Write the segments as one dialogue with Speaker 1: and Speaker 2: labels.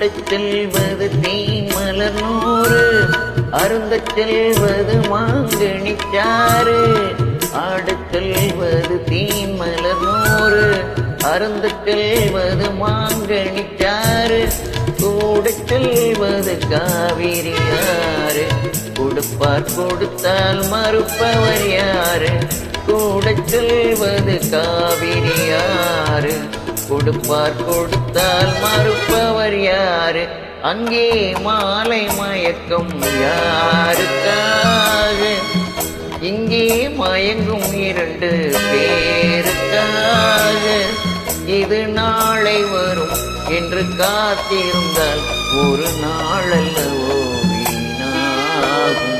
Speaker 1: ஆடச் செல்வது தீமலர் நூறு, அருந்தச் செல்வது மாங்கனிச்சாறு. ஆடச் செல்வது தீமலர் நூறு, அருந்தச் செல்வது மாங்கனிச்சாறு. கூடச் செல்வது காவிரியாறு, கொடுப்பார் கொடுத்தால் மறுப்பவர் யாரு? கூடச் செல்வது காவிரியாறு, கொடுப்பார் கொடுத்தால் மறுப்பவர் யாரு? அங்கே மாலை மயக்கம் யாருக்காக? இங்கே மயங்கும் 2 பேருக்காக. இது நாளை வரும் என்று காத்திருந்தால் ஒரு நாளல்லவோ வீணாகும்.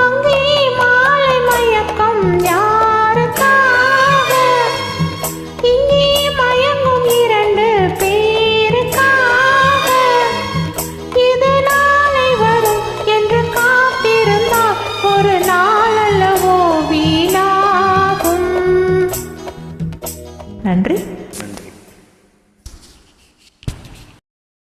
Speaker 2: அங்கே மாலை மயக்கம் யாருக்காக? இங்கே மயங்கும் 2 பேருக்காக. இது நாளை வரும் என்று காத்திருந்தால் ஒரு நாளல்லவோ வீணாகும். நன்றி.